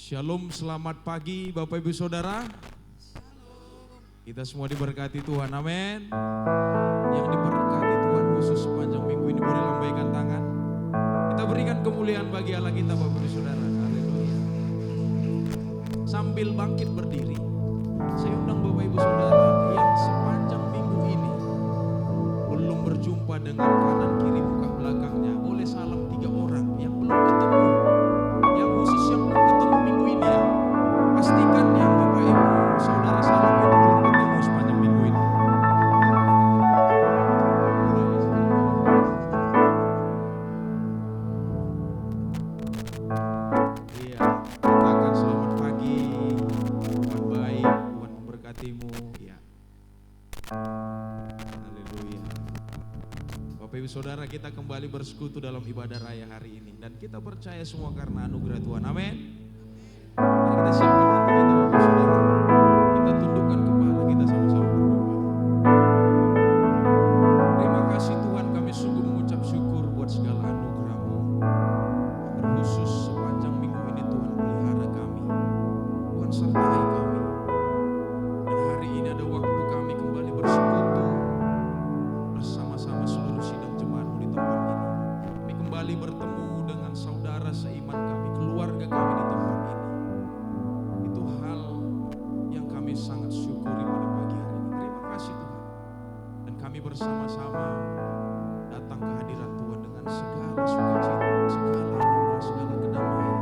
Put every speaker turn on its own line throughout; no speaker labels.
Shalom, selamat pagi Bapak Ibu Saudara. Kita semua diberkati Tuhan, amin. Yang diberkati Tuhan khusus sepanjang minggu ini boleh lambaikan tangan. Kita berikan kemuliaan bagi Allah kita Bapak Ibu Saudara, haleluya. Sambil bangkit berdiri, saya undang Bapak Ibu Saudara yang sepanjang minggu ini belum berjumpa dengan kanan kiri muka belakangnya, boleh salam 3 orang yang belum ketemu. Yang khusus yang belum ketemu minggu ini ya, pastikan yang Bapak Ibu Saudara salam itu belum ketemu sepanjang minggu ini. Iya, katakan selamat pagi, Tuhan baik, Tuhan memberkatimu. Ya, haleluya. Bapak Ibu Saudara, kita kembali bersekutu dalam ibadah raya hari ini. Dan kita percaya semua karena anugerah Tuhan, amin. Mari kita siapkan hati kita Bapak Ibu Saudara. Kita tundukkan kepala kita sama-sama berdoa. Terima kasih Tuhan, kami sungguh mengucap syukur buat segala anugerah-Mu. Terkhusus sepanjang minggu ini Tuhan pelihara kami, Tuhan sertai kami. Dan hari ini ada waktu kami kembali bersekutu bersama-sama seluruh sidang jemaat-Mu di tempat ini. Kami kembali bertemu dengan saudara seiman kami, keluarga kami di tempat ini. Itu hal yang kami sangat syukuri pada pagi hari ini. Terima kasih Tuhan. Dan kami bersama-sama datang ke hadirat Tuhan dengan segala sukacita, segala anugerah, segala kedamaian.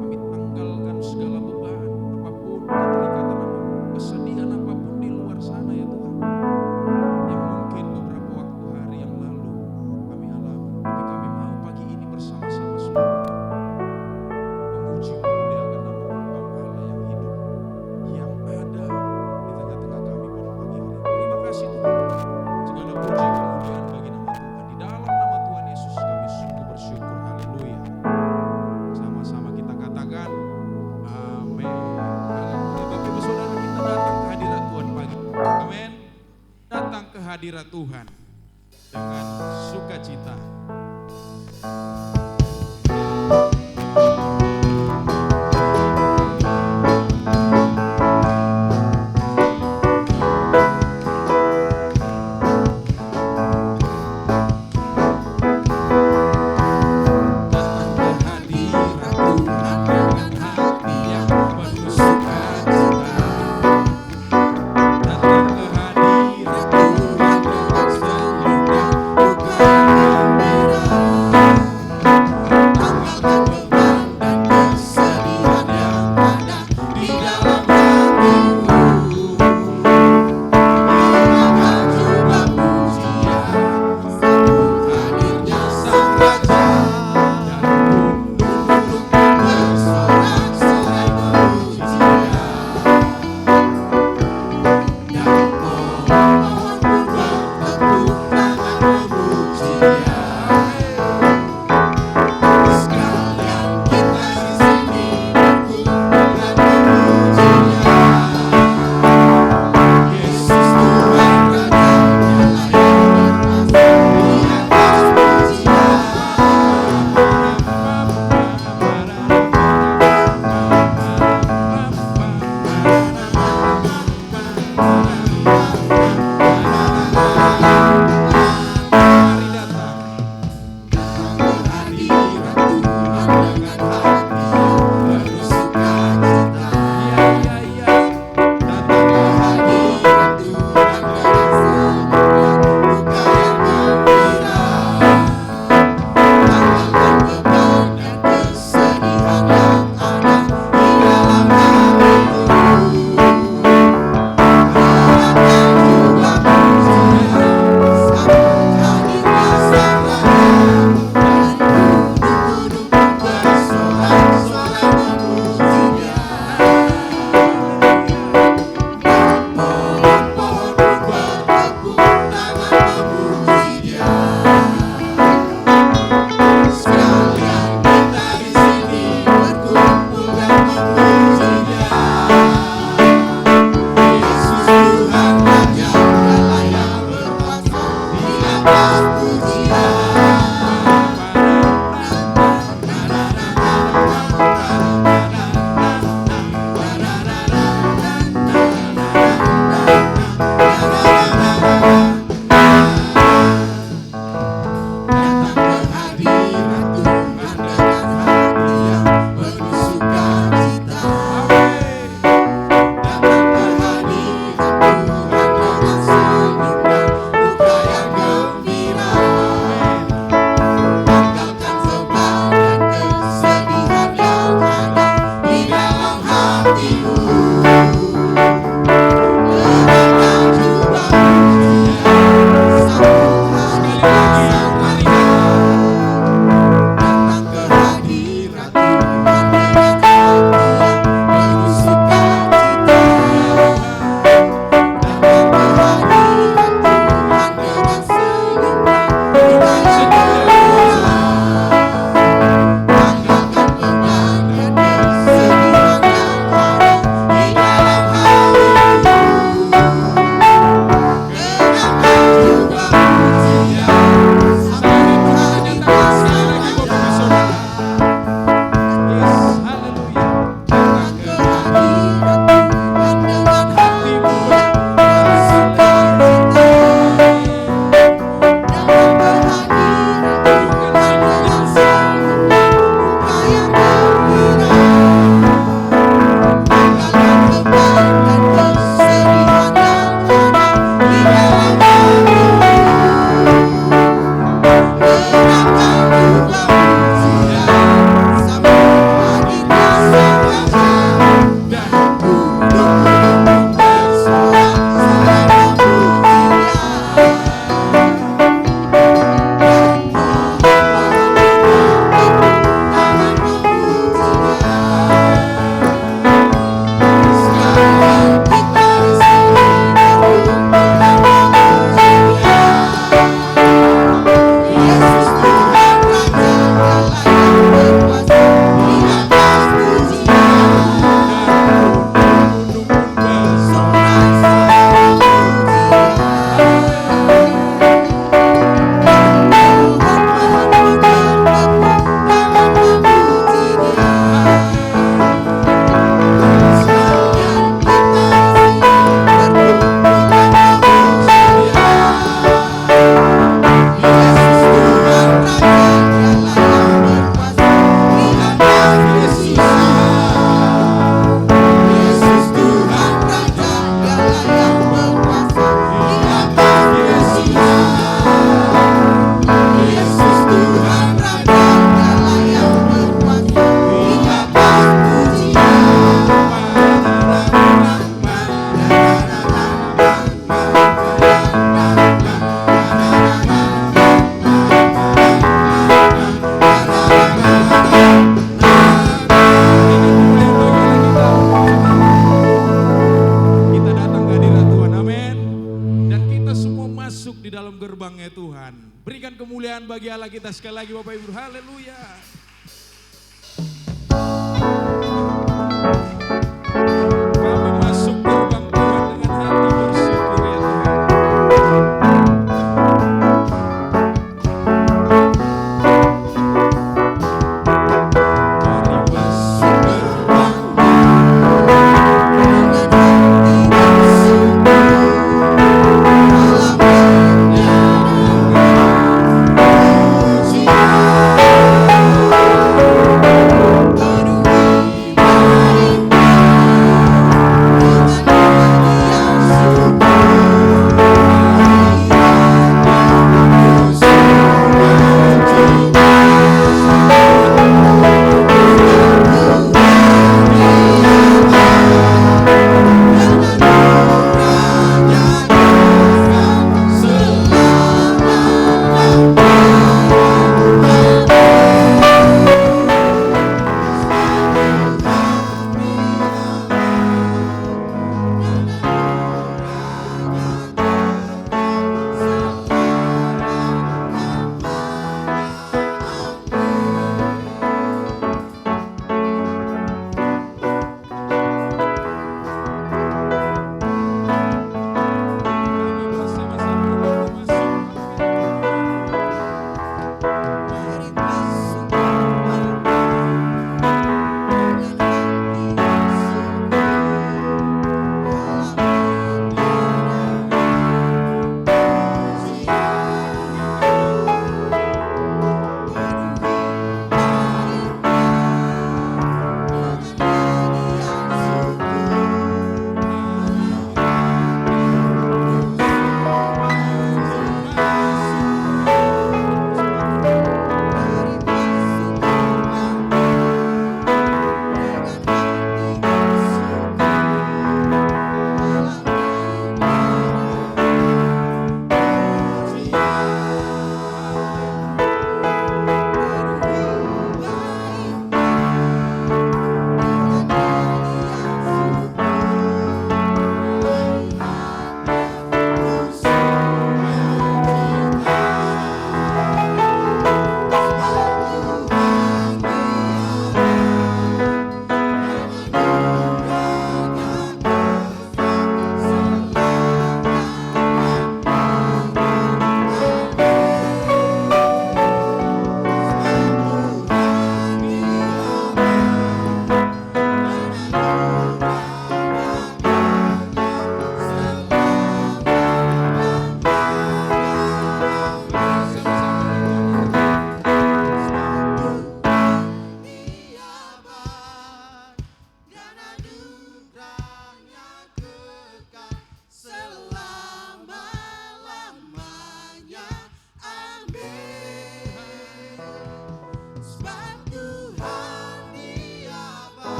Kami tanggalkan segala beban apapun, keterikatan apapun, kesedihan apapun di luar sana ya Tuhan, yang mungkin beberapa waktu hari yang lalu kami alami. Tapi kami mau pagi ini bersama-sama seluruh memuji memuliakan nama Engkau Allah yang hidup, yang ada di tengah-tengah kami pada pagi hari ini. Terima kasih Tuhan. Segala puji kemuliaan bagi nama Tuhan. Di dalam nama Tuhan Yesus kami sungguh bersyukur. Haleluya. Sama-sama kita katakan amin. Haleluya. Bapak Ibu Saudara, kita datang ke hadirat Tuhan pagi. Amin. Datang ke hadirat Tuhan dengan sukacita. Datang ke hadirat Tuhan dengan hati yang penuh sukacita. Datang ke hadirat Tuhan dengan seluruh duka. Haleluya. Kami masuk gerbang Tuhan dengan hati bersyukur ya Tuhan. Mari masuk gerbang
Hallelujah.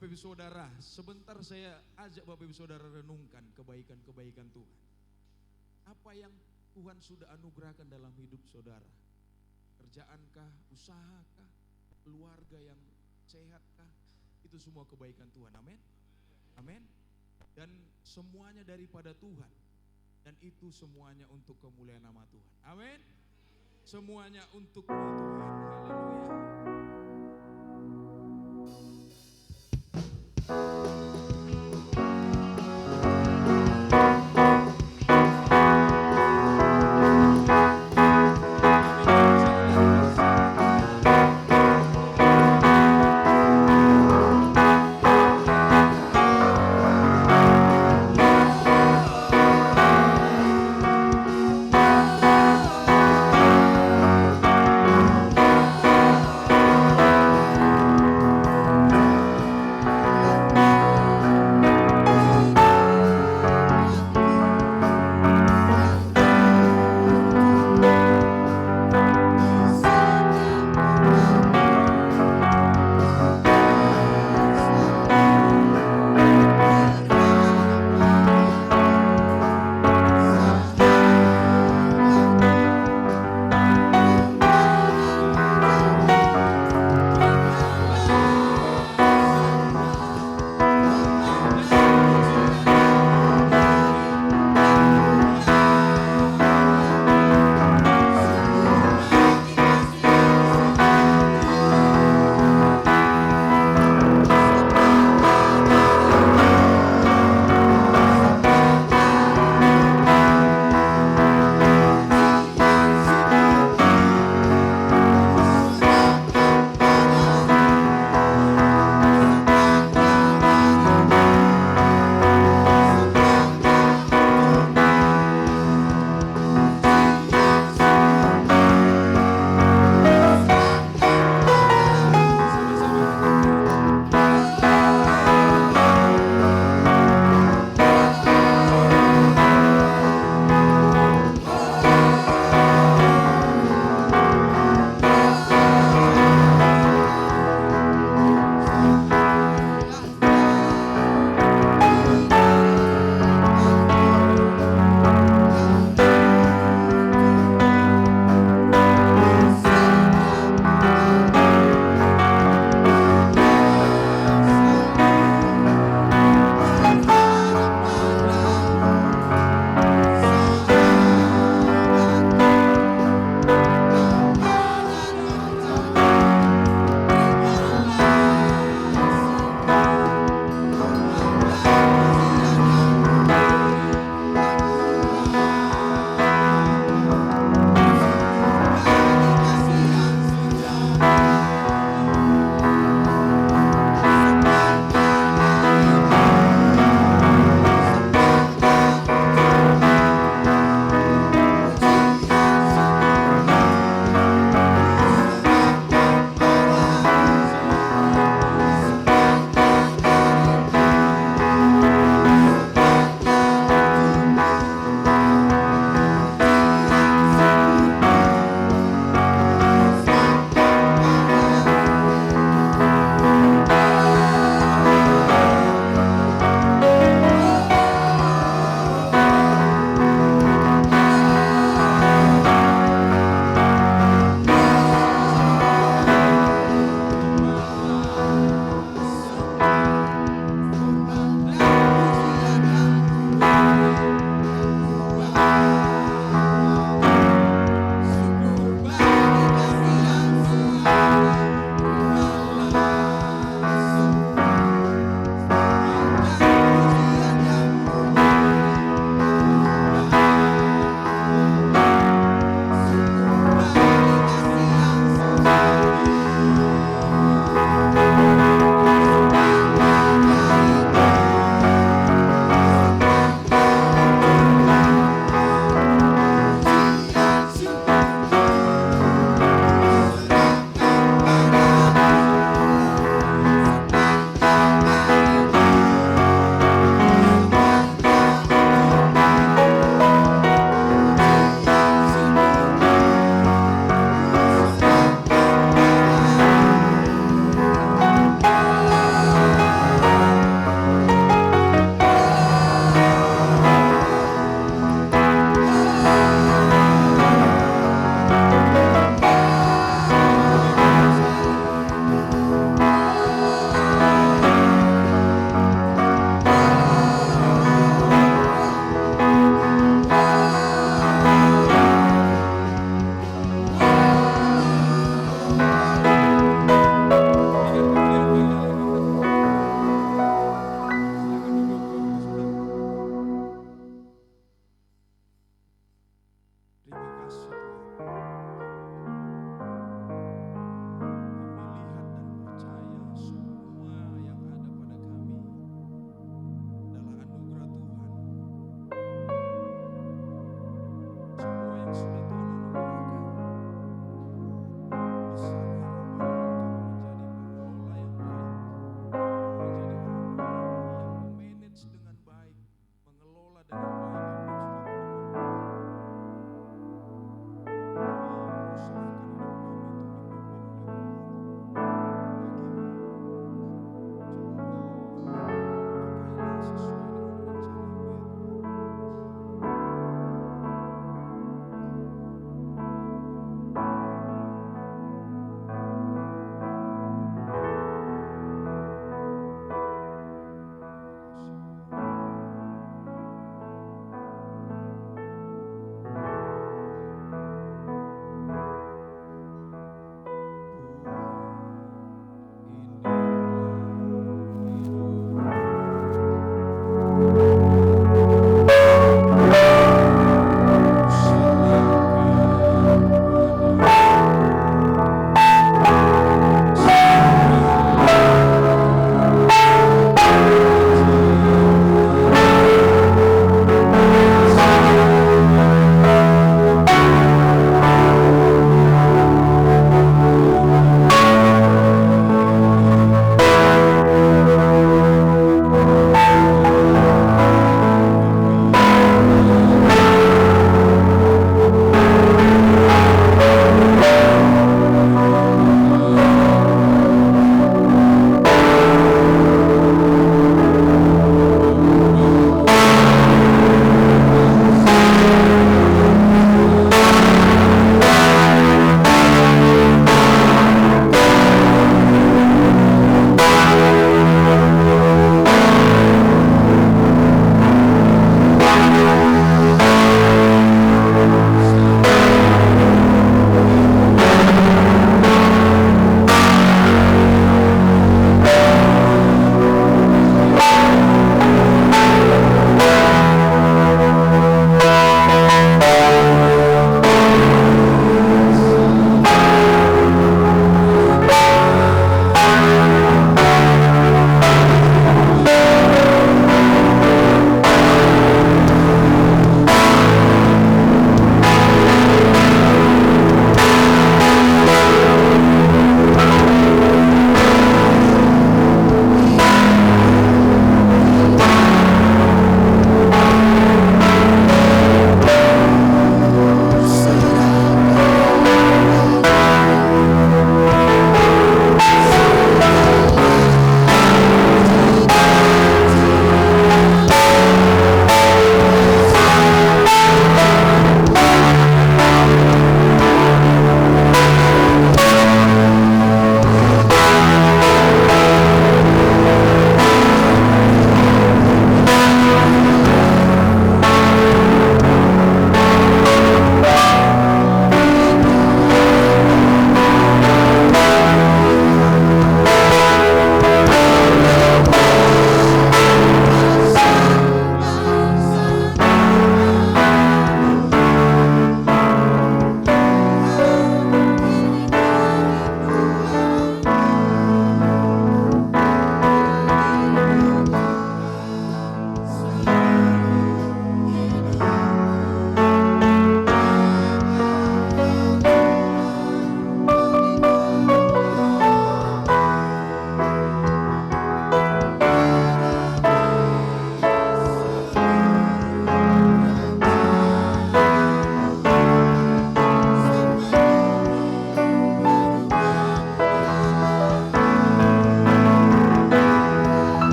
Bapak Ibu Saudara, sebentar saya ajak Bapak Ibu Saudara renungkan kebaikan-kebaikan Tuhan. Apa yang Tuhan sudah anugerahkan dalam hidup saudara? Kerjaankah, usahakah, keluarga yang sehatkah? Itu semua kebaikan Tuhan, amin. Amin. Dan semuanya daripada Tuhan. Dan itu semuanya untuk kemuliaan nama Tuhan. Amin. Semuanya untuk Tuhan. Haleluya.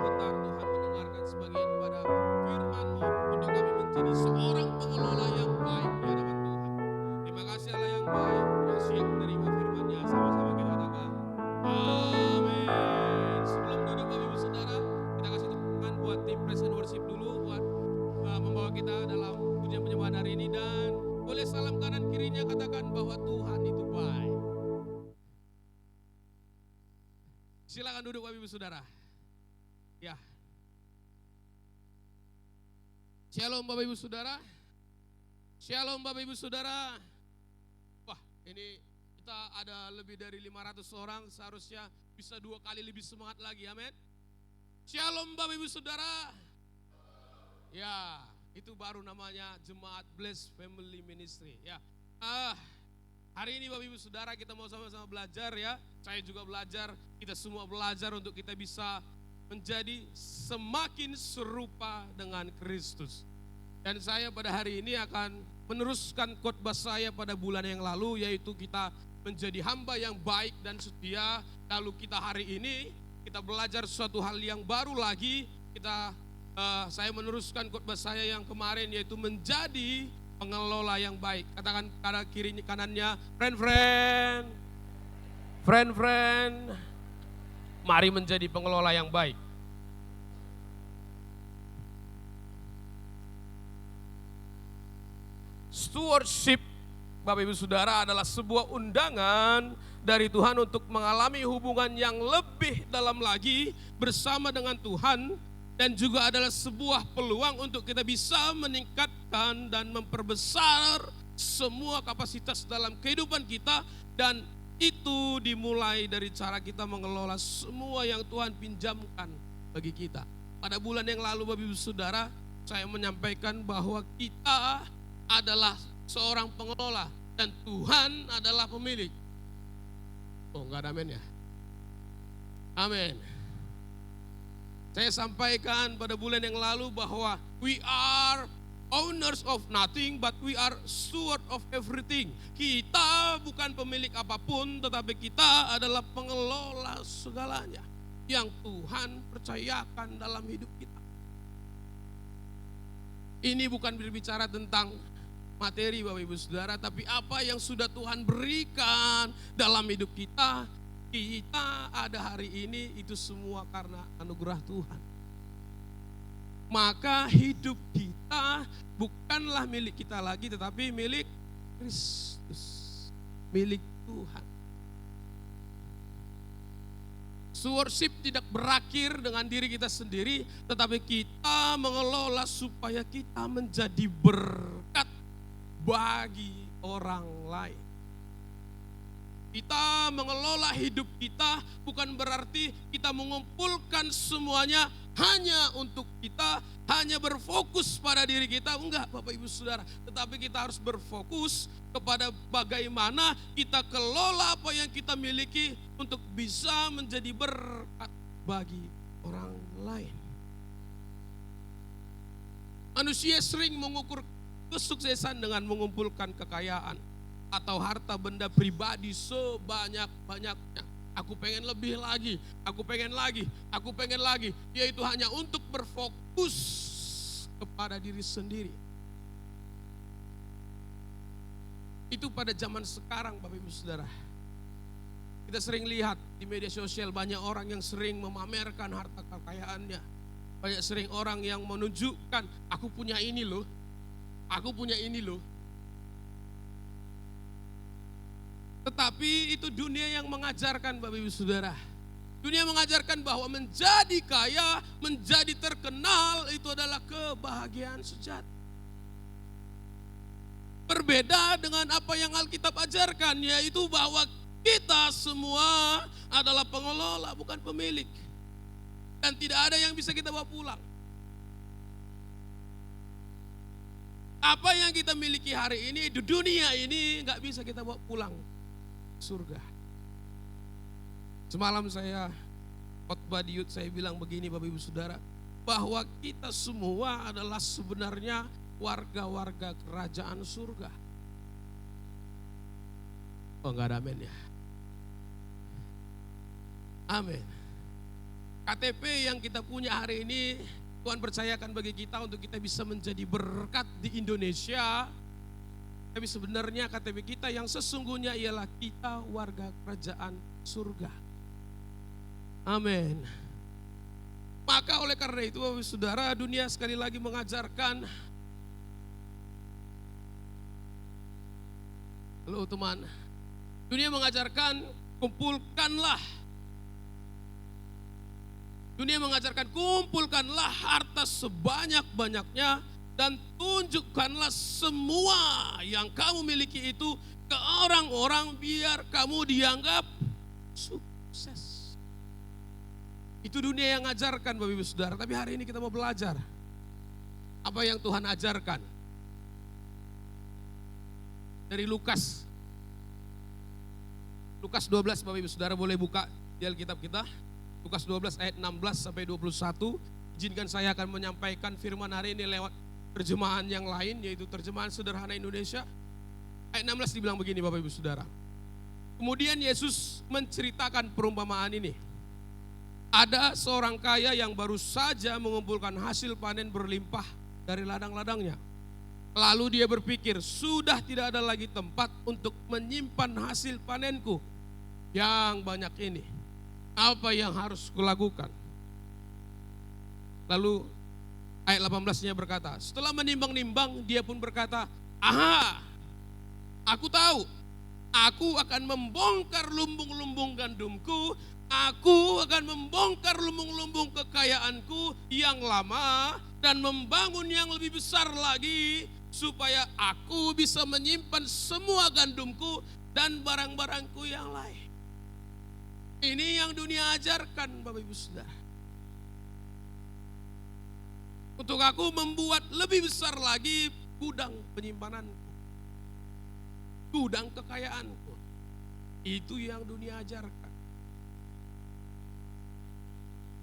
sebentar Tuhan mendengarkan sebagian pada firman-Mu untuk kami menjadi seorang pengelola yang baik di hadapan Tuhan. Terima kasih Allah yang baik yang siap menerima firman-Nya. Sama-sama kita katakan amin. Sebelum duduk Bapak Ibu Saudara, kita kasih tepuk tangan buat tim Praise and Worship dulu buat membawa kita dalam pujian penyembahan hari ini, dan boleh salam kanan kirinya katakan bahwa Tuhan itu baik. Silakan duduk Bapak Ibu Saudara. Ya. Shalom Bapak Ibu Saudara. Shalom Bapak Ibu Saudara. Wah, ini kita ada lebih dari 500 orang, seharusnya bisa 2 kali lebih semangat lagi, amin. Shalom Bapak Ibu Saudara. Ya, itu baru namanya Jemaat Bless Family Ministry. Ya, hari ini Bapak Ibu Saudara kita mau sama-sama belajar ya. Saya juga belajar, kita semua belajar untuk kita bisa menjadi semakin serupa dengan Kristus. Dan saya pada hari ini akan meneruskan khotbah saya pada bulan yang lalu, yaitu kita menjadi hamba yang baik dan setia. Lalu kita hari ini kita belajar suatu hal yang baru lagi. Saya meneruskan khotbah saya yang kemarin, yaitu menjadi pengelola yang baik. Katakan kanan kiri kanannya, friend, mari menjadi pengelola yang baik. Stewardship, Bapak Ibu Saudara, adalah sebuah undangan dari Tuhan untuk mengalami hubungan yang lebih dalam lagi bersama dengan Tuhan, dan juga adalah sebuah peluang untuk kita bisa meningkatkan dan memperbesar semua kapasitas dalam kehidupan kita, dan itu dimulai dari cara kita mengelola semua yang Tuhan pinjamkan bagi kita. Pada bulan yang lalu Bapak Ibu Saudara, saya menyampaikan bahwa kita adalah seorang pengelola dan Tuhan adalah pemilik. Oh, enggak ada amin ya? Amin. Saya sampaikan pada bulan yang lalu bahwa we are owners of nothing but we are steward of everything. Kita bukan pemilik apapun, tetapi kita adalah pengelola segalanya yang Tuhan percayakan dalam hidup kita. Ini bukan berbicara tentang materi Bapak Ibu Saudara, tapi apa yang sudah Tuhan berikan dalam hidup kita. Kita ada hari ini itu semua karena anugerah Tuhan. Maka hidup kita bukanlah milik kita lagi, tetapi milik Kristus, milik Tuhan. Stewardship tidak berakhir dengan diri kita sendiri, tetapi kita mengelola supaya kita menjadi berkat bagi orang lain. Kita mengelola hidup kita bukan berarti kita mengumpulkan semuanya hanya untuk kita, hanya berfokus pada diri kita. Enggak Bapak Ibu Saudara, tetapi kita harus berfokus kepada bagaimana kita kelola apa yang kita miliki untuk bisa menjadi berkat bagi orang lain. Manusia sering mengukur kesuksesan dengan mengumpulkan kekayaan atau harta benda pribadi sebanyak-banyaknya. Aku pengen lebih lagi, aku pengen lagi, yaitu hanya untuk berfokus kepada diri sendiri. Itu pada zaman sekarang Bapak Ibu Saudara. Kita sering lihat di media sosial banyak orang yang sering memamerkan harta kekayaannya. Banyak sering orang yang menunjukkan, aku punya ini loh, aku punya ini loh. Tetapi itu dunia yang mengajarkan Bapak Ibu Saudara. Dunia mengajarkan bahwa menjadi kaya, menjadi terkenal itu adalah kebahagiaan sejati. Berbeda dengan apa yang Alkitab ajarkan, yaitu bahwa kita semua adalah pengelola, bukan pemilik. Dan tidak ada yang bisa kita bawa pulang. Apa yang kita miliki hari ini, di dunia ini gak bisa kita bawa pulang surga. Semalam saya khotbah di Youth, saya bilang begini Bapak Ibu Saudara, bahwa kita semua adalah sebenarnya warga-warga kerajaan surga. Oh enggak ada amin ya? Amin. KTP yang kita punya hari ini, Tuhan percayakan bagi kita untuk kita bisa menjadi berkat di Indonesia. Tapi sebenarnya KTP kita yang sesungguhnya ialah kita warga kerajaan surga. Amin. Maka oleh karena itu, saudara, dunia sekali lagi mengajarkan. Halo teman. Dunia mengajarkan kumpulkanlah. Dunia mengajarkan kumpulkanlah harta sebanyak-banyaknya dan tunjukkanlah semua yang kamu miliki itu ke orang-orang biar kamu dianggap sukses. Itu dunia yang ajarkan Bapak Ibu Saudara, tapi hari ini kita mau belajar apa yang Tuhan ajarkan. Dari Lukas 12, Bapak Ibu Saudara boleh buka di Alkitab kita. Lukas 12 ayat 16 sampai 21. Izinkan saya akan menyampaikan firman hari ini lewat terjemahan yang lain, yaitu terjemahan sederhana Indonesia. Ayat 16 dibilang begini Bapak Ibu Saudara. Kemudian Yesus menceritakan perumpamaan ini. Ada seorang kaya yang baru saja mengumpulkan hasil panen berlimpah dari ladang-ladangnya. Lalu dia berpikir, sudah tidak ada lagi tempat untuk menyimpan hasil panenku yang banyak ini. Apa yang harus kulakukan? Lalu ayat 18-nya berkata, setelah menimbang-nimbang dia pun berkata, aha, aku tahu, aku akan membongkar lumbung-lumbung gandumku, aku akan membongkar lumbung-lumbung kekayaanku yang lama dan membangun yang lebih besar lagi, supaya aku bisa menyimpan semua gandumku dan barang-barangku yang lain. Ini yang dunia ajarkan Bapak Ibu Saudara. Untuk aku membuat lebih besar lagi gudang penyimpananku, gudang kekayaanku. Itu yang dunia ajarkan.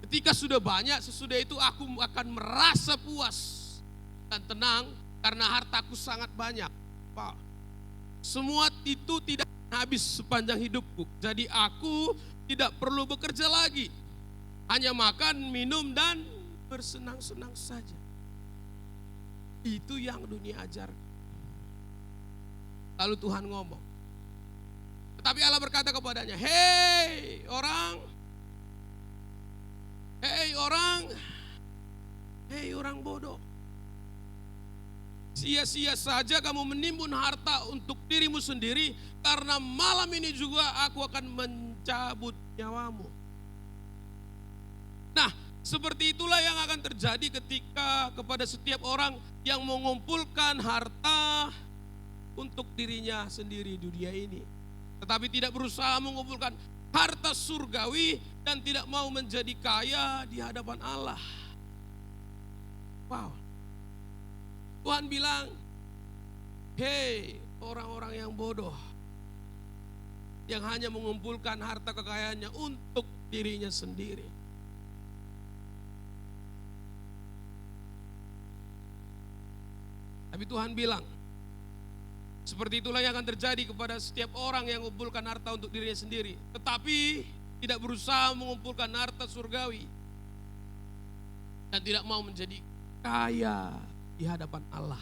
Ketika sudah banyak, sesudah itu aku akan merasa puas dan tenang karena hartaku sangat banyak. Pak, semua itu tidak habis sepanjang hidupku. Jadi aku tidak perlu bekerja lagi. Hanya makan, minum, dan bersenang-senang saja. Itu yang dunia ajarkan. Lalu Tuhan ngomong. Tetapi Allah berkata kepadanya, hei orang bodoh. Sia-sia saja kamu menimbun harta untuk dirimu sendiri, karena malam ini juga aku akan mencabut nyawamu. Nah, seperti itulah yang akan terjadi ketika kepada setiap orang yang mengumpulkan harta untuk dirinya sendiri di dunia ini, tetapi tidak berusaha mengumpulkan harta surgawi dan tidak mau menjadi kaya di hadapan Allah. Wow. Tuhan bilang, hei orang-orang yang bodoh, yang hanya mengumpulkan harta kekayaannya untuk dirinya sendiri. Tapi Tuhan bilang, seperti itulah yang akan terjadi kepada setiap orang yang mengumpulkan harta untuk dirinya sendiri, tetapi tidak berusaha mengumpulkan harta surgawi dan tidak mau menjadi kaya di hadapan Allah.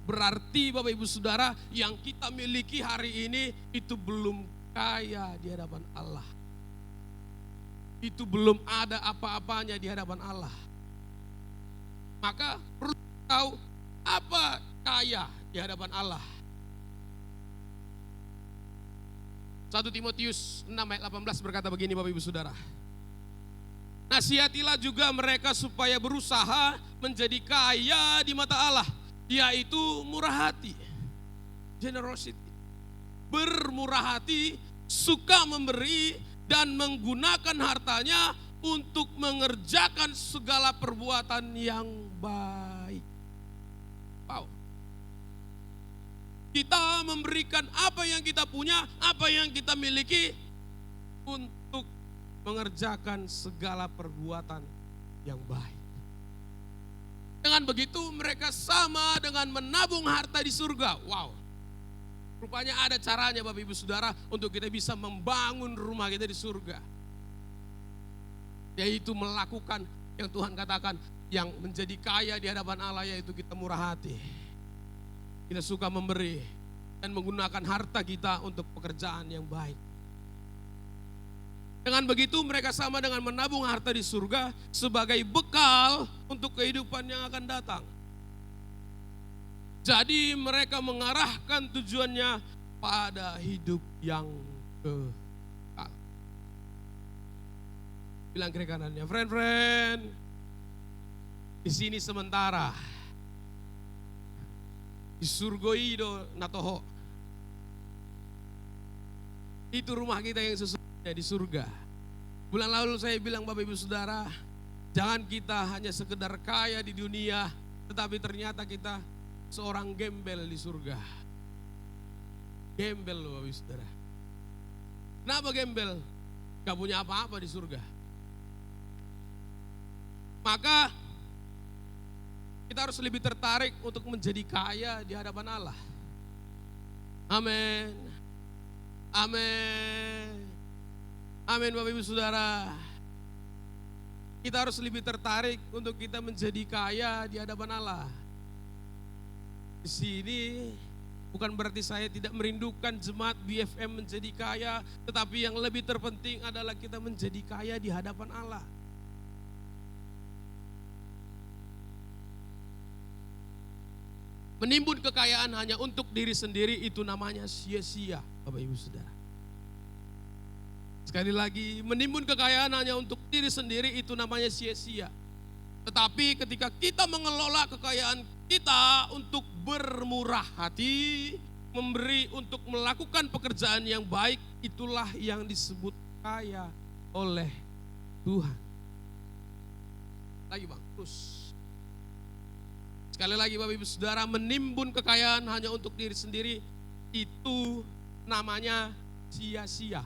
Berarti Bapak Ibu Saudara, yang kita miliki hari ini itu belum kaya di hadapan Allah. Itu belum ada apa-apanya di hadapan Allah. Maka perlu tahu apa kaya di hadapan Allah. 1 Timotius 6 ayat 18 berkata begini Bapak Ibu Saudara. Nasihatilah juga mereka supaya berusaha menjadi kaya di mata Allah, yaitu murah hati, generosity. Bermurah hati, suka memberi dan menggunakan hartanya untuk mengerjakan segala perbuatan yang baik. Wow. Kita memberikan apa yang kita punya, apa yang kita miliki untuk mengerjakan segala perbuatan yang baik. Dengan begitu mereka sama dengan menabung harta di surga. Wow. Rupanya ada caranya Bapak Ibu Saudara untuk kita bisa membangun rumah kita di surga. yaitu melakukan yang Tuhan katakan, yang menjadi kaya di hadapan Allah yaitu kita murah hati. Kita suka memberi dan menggunakan harta kita untuk pekerjaan yang baik. Dengan begitu mereka sama dengan menabung harta di surga sebagai bekal untuk kehidupan yang akan datang. Jadi mereka mengarahkan tujuannya pada hidup yang kekal. Bilang kiri kanannya, friend, di sini sementara, di surgoido natoho. Itu rumah kita yang sesungguhnya di surga. Bulan lalu saya bilang Bapak Ibu Saudara, jangan kita hanya sekedar kaya di dunia, tetapi ternyata kita seorang gembel di surga. Gembel loh Bapak Ibu Saudara. Kenapa gembel? Gak punya apa-apa di surga. Maka kita harus lebih tertarik untuk menjadi kaya di hadapan Allah. Amin. Amin. Amin Bapak Ibu Saudara. Kita harus lebih tertarik untuk kita menjadi kaya di hadapan Allah. Di sini bukan berarti saya tidak merindukan jemaat BFM menjadi kaya, tetapi yang lebih terpenting adalah kita menjadi kaya di hadapan Allah. Menimbun kekayaan hanya untuk diri sendiri itu namanya sia-sia, Bapak Ibu Saudara. Sekali lagi, menimbun kekayaan hanya untuk diri sendiri itu namanya sia-sia. Tetapi ketika kita mengelola kekayaan kita untuk bermurah hati, memberi untuk melakukan pekerjaan yang baik, itulah yang disebut kaya oleh Tuhan. Lagi Bang, terus. Sekali lagi Bapak Ibu Saudara, menimbun kekayaan hanya untuk diri sendiri itu namanya sia-sia.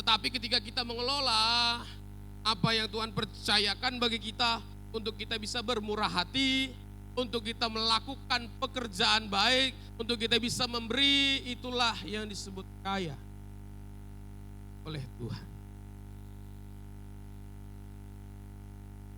Tetapi ketika kita mengelola apa yang Tuhan percayakan bagi kita untuk kita bisa bermurah hati, untuk kita melakukan pekerjaan baik, untuk kita bisa memberi, itulah yang disebut kaya oleh Tuhan.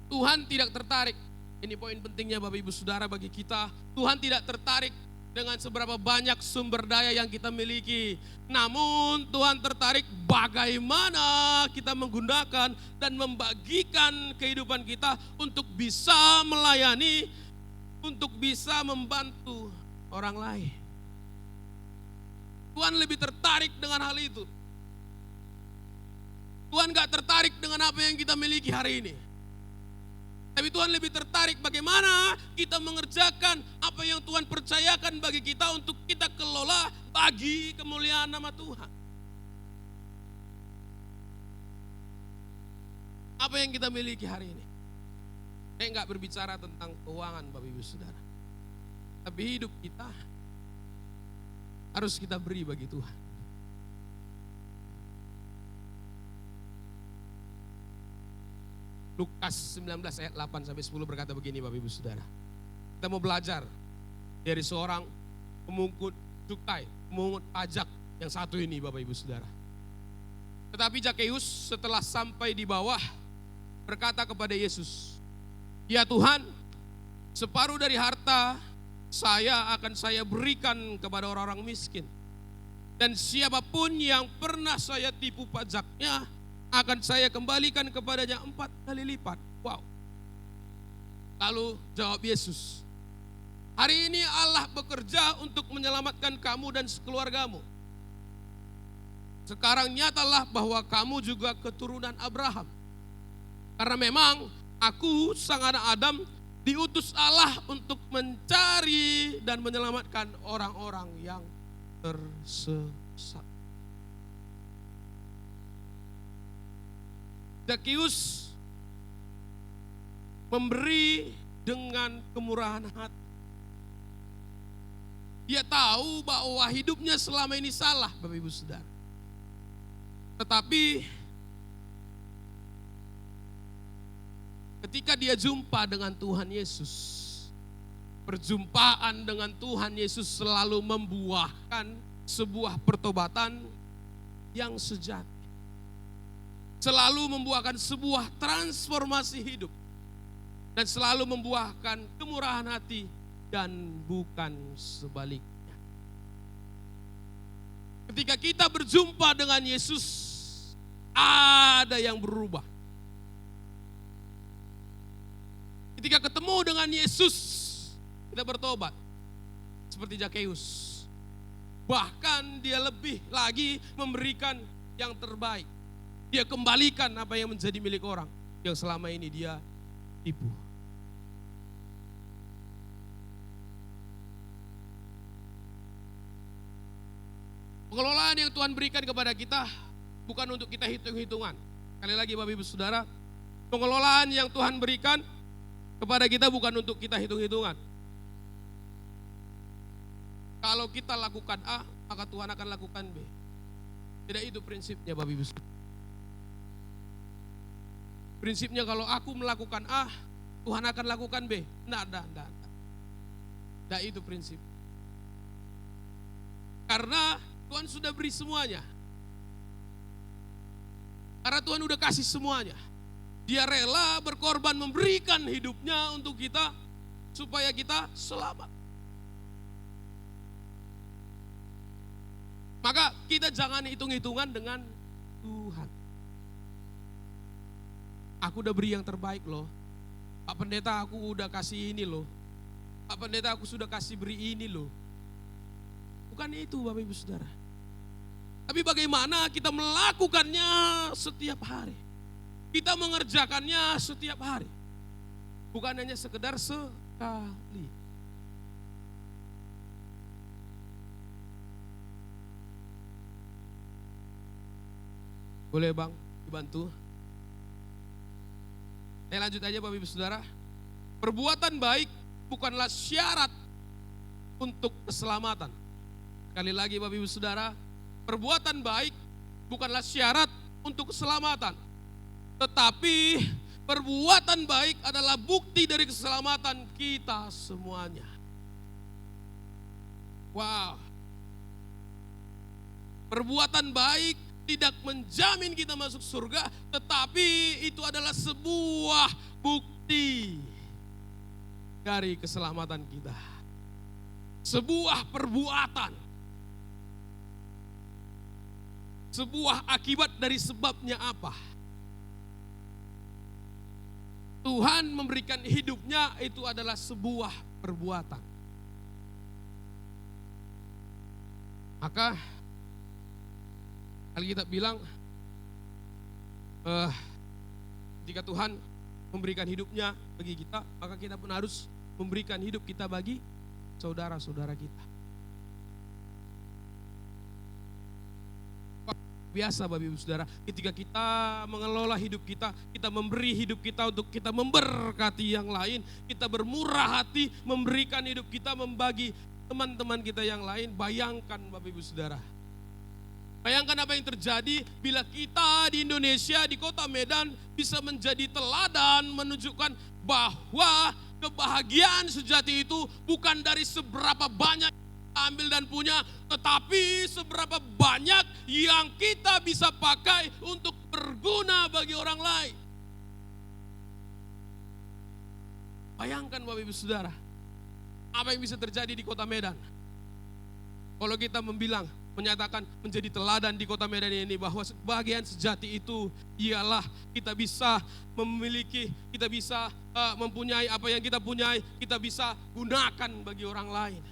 Tuhan tidak tertarik, ini poin pentingnya Bapak Ibu Saudara bagi kita, Tuhan tidak tertarik dengan seberapa banyak sumber daya yang kita miliki. Namun Tuhan tertarik bagaimana kita menggunakan dan membagikan kehidupan kita untuk bisa melayani, untuk bisa membantu orang lain. Tuhan lebih tertarik dengan hal itu. Tuhan gak tertarik dengan apa yang kita miliki hari ini. Tapi Tuhan lebih tertarik bagaimana kita mengerjakan apa yang Tuhan percayakan bagi kita untuk kita kelola bagi kemuliaan nama Tuhan. Apa yang kita miliki hari ini? Saya enggak berbicara tentang keuangan Bapak Ibu Saudara. Tapi hidup kita harus kita beri bagi Tuhan. Lukas 19 ayat 8 sampai 10 berkata begini Bapak Ibu Saudara. Kita mau belajar dari seorang pemungut cukai, pemungut pajak yang satu ini Bapak Ibu Saudara. Tetapi Zakeus setelah sampai di bawah berkata kepada Yesus, "Ya Tuhan, separuh dari harta akan saya berikan kepada orang-orang miskin. Dan siapapun yang pernah saya tipu pajaknya, akan saya kembalikan kepadanya 4 kali lipat." Wow. Lalu jawab Yesus, "Hari ini Allah bekerja untuk menyelamatkan kamu dan sekeluargamu. Sekarang nyatalah bahwa kamu juga keturunan Abraham. Karena memang aku, sang anak Adam, diutus Allah untuk mencari dan menyelamatkan orang-orang yang tersesat." Zakeus memberi dengan kemurahan hati. Dia tahu bahwa hidupnya selama ini salah Bapak Ibu Saudara. Tetapi ketika dia jumpa dengan Tuhan Yesus, perjumpaan dengan Tuhan Yesus selalu membuahkan sebuah pertobatan, yang sejati. Selalu membuahkan sebuah transformasi hidup. Dan selalu membuahkan kemurahan hati dan bukan sebaliknya. Ketika kita berjumpa dengan Yesus, ada yang berubah. Ketika ketemu dengan Yesus, kita bertobat. Seperti Zakeus. Bahkan dia lebih lagi memberikan yang terbaik. Dia kembalikan apa yang menjadi milik orang yang selama ini dia tipu. Pengelolaan yang Tuhan berikan kepada kita bukan untuk kita hitung-hitungan. Sekali lagi Bapak Ibu Saudara, pengelolaan yang Tuhan berikan kepada kita bukan untuk kita hitung-hitungan. Kalau kita lakukan A, maka Tuhan akan lakukan B. Tidak itu prinsipnya Bapak Ibu Saudara. Prinsipnya kalau aku melakukan A, Tuhan akan lakukan B. Tidak itu prinsip. Karena Tuhan sudah beri semuanya. Karena Tuhan udah kasih semuanya. Dia rela berkorban memberikan hidupnya untuk kita supaya kita selamat. Maka kita jangan hitung-hitungan dengan Tuhan. Aku udah beri yang terbaik loh. Pak Pendeta aku udah kasih ini loh. Pak Pendeta aku sudah kasih beri ini loh. Bukan itu Bapak Ibu Saudara. Tapi bagaimana kita melakukannya setiap hari. Kita mengerjakannya setiap hari. Bukan hanya sekedar sekali. Boleh Bang, dibantu? Saya lanjut aja Bapak Ibu Saudara. Perbuatan baik bukanlah syarat untuk keselamatan. Sekali lagi Bapak Ibu Saudara, perbuatan baik bukanlah syarat untuk keselamatan. Tetapi perbuatan baik adalah bukti dari keselamatan kita semuanya. Wow. Perbuatan baik tidak menjamin kita masuk surga, tetapi itu adalah sebuah bukti dari keselamatan kita. Sebuah perbuatan. Sebuah akibat dari sebabnya apa? Tuhan memberikan hidupnya itu adalah sebuah perbuatan. Maka Alkitab bilang jika Tuhan memberikan hidupnya bagi kita, maka kita pun harus memberikan hidup kita bagi saudara-saudara kita. Biasa Bapak Ibu Saudara, ketika kita mengelola hidup kita, kita memberi hidup kita untuk kita memberkati yang lain, kita bermurah hati memberikan hidup kita membagi teman-teman kita yang lain. Bayangkan Bapak Ibu Saudara, bayangkan apa yang terjadi bila kita di Indonesia, di kota Medan bisa menjadi teladan menunjukkan bahwa kebahagiaan sejati itu bukan dari seberapa banyak ambil dan punya, tetapi seberapa banyak yang kita bisa pakai untuk berguna bagi orang lain. Bayangkan Bapak Ibu Saudara, apa yang bisa terjadi di kota Medan. Kalau kita menyatakan menjadi teladan di kota Medan ini, bahwa kebahagiaan sejati itu ialah kita bisa memiliki, kita bisa mempunyai apa yang kita punyai, kita bisa gunakan bagi orang lain.